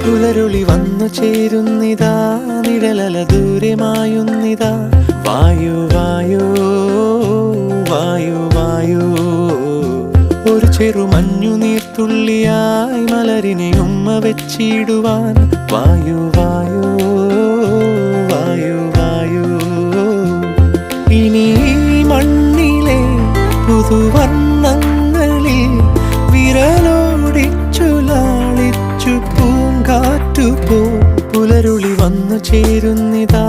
പുലരുളി വന്നു ചേരുന്നിതാ, നിഴലല ദൂരെ മായുന്നിതാ. വായു വായു വായു വായു, ഒരു ചെറു മഞ്ഞു നീർത്തുള്ളിയായി മലരിനെ ഉമ്മ വെച്ചിടുവാൻ. വായു വായു വായു വായു, ഇനി മണ്ണിലെ പുതുവർണ്ണങ്ങളിൽ വിരലോടിച്ചു ലാളിച്ചു പൂങ്കാറ്റുപോ. പുലരുളി വന്നു ചേരുന്നിതാ,